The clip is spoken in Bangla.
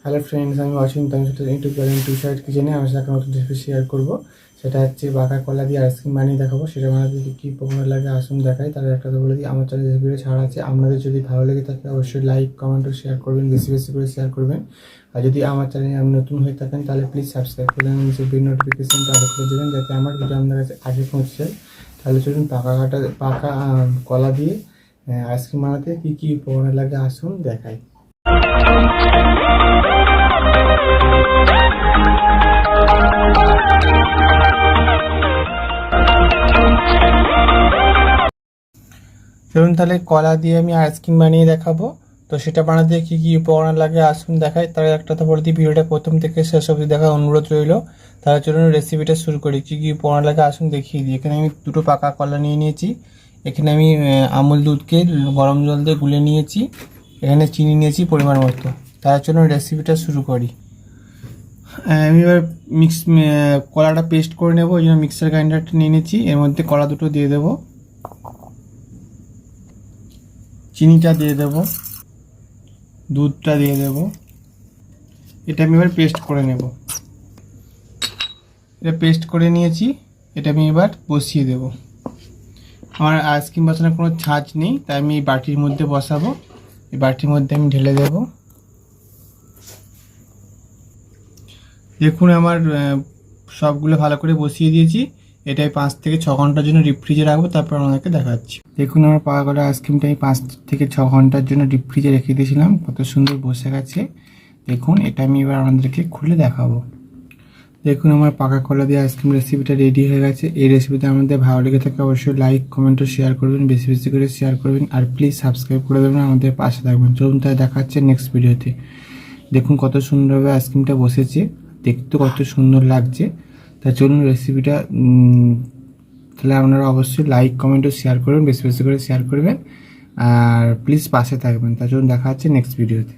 হ্যালো ফ্রেন্ডস, আমি অসীম। আমি সেটা ইউটিউব চ্যানেল টু সাইড কিচেনে আমার সাথে নতুন রেসিপি শেয়ার করবো। সেটা হচ্ছে বাঁকা কলা দিয়ে আইসক্রিম বানিয়ে দেখাবো। সেটা বানাতে কী উপকরণ লাগে আসুন দেখাই। তার একটা তো বলে দিই, আমার চ্যানেল রেসিপিটা ছাড়া আছে। আপনাদের যদি ভালো লেগে থাকে অবশ্যই লাইক কমেন্ট ও শেয়ার করবেন, বেশি বেশি করে শেয়ার করবেন। আর যদি আমার চ্যানেলে আপনি নতুন হয়ে থাকেন তাহলে প্লিজ সাবস্ক্রাইব করে দেবেন, বেল নোটিফিকেশনটা অল করে দেবেন যাতে আমার ভিডিও আপনার কাছে আগে পৌঁছে যায়। তাহলে চলুন পাকা কলা দিয়ে আইসক্রিম বানাতে কী উপকরণ লাগে আসুন দেখাই। চলুন তাহলে কলা দিয়ে আমি আইসক্রিম বানিয়ে দেখাবো। তো সেটা বানাতে কী উপকরণ লাগে আসুন দেখাই। তার একটা তো বলে দিই, ভিডিওটা প্রথম থেকে শেষ অবধি দেখার অনুরোধ রইল। তাহলে চলুন রেসিপিটা শুরু করি। কী উপকরণ লাগে আসুন দেখিয়ে দিই। এখানে আমি দুটো পাকা কলা নিয়ে নিয়েছি। এখানে আমি আমুল দুধকে গরম জল দিয়ে গুলে নিয়েছি। এখানে চিনি নিয়েছি পরিমাণ মতো। তার জন্য রেসিপিটা শুরু করি। আমি এবার কলাটা পেস্ট করে নেবো, ওই জন্য মিক্সার গ্রাইন্ডারটা নিয়ে নিয়েছি। এর মধ্যে কলা দুটো দিয়ে দেবো, চিনিটা দিয়ে দেব, দুধটা দিয়ে দেব। এটা আমি এবার পেস্ট করে নেব। এটা পেস্ট করে নিয়েছি। এটা আমি এবার বসিয়ে দেব। আমার আইসক্রিম বসানোর কোনো ছাঁচ নেই, তাই আমি এই বাটির মধ্যে বসাবো। এই বাটির মধ্যে আমি ঢেলে দেব। দেখুন আমার সবগুলো ভালো করে বসিয়ে দিয়েছি। এটাই 5 থেকে 6 ঘন্টার জন্য ডিপ ফ্রিজে রাখবো, তারপর আপনাদেরকে দেখাচ্ছি। দেখুন আমার পাকা কলা আইসক্রিমটা আমি 5 থেকে 6 ঘন্টার জন্য ডিপ ফ্রিজে রেখে দিয়েছিলাম, কত সুন্দর বসে গেছে। দেখুন এটা আমি এবার আপনাদেরকে খুলে দেখাবো। দেখুন আমার পাকা কলা দিয়ে আইসক্রিম রেসিপিটা রেডি হয়ে গেছে। এই রেসিপিটা আমাদের ভালো লেগে থাকে অবশ্যই লাইক কমেন্ট ও শেয়ার করবেন, বেশি বেশি করে শেয়ার করবেন। আর প্লিজ সাবস্ক্রাইব করে দেবেন, আমাদের পাশে থাকবেন। চলুন তাই দেখা হচ্ছে নেক্সট ভিডিওতে। দেখুন কত সুন্দরভাবে আইসক্রিমটা বসেছে, দেখতে কত সুন্দর লাগছে। তাই চলুন রেসিপিটা তাহলে আপনারা অবশ্যই লাইক কমেন্ট ও শেয়ার করবেন, বেশি বেশি করে শেয়ার করবেন। আর প্লিজ পাশে থাকবেন। তাই চলুন দেখা হচ্ছে নেক্সট ভিডিওতে।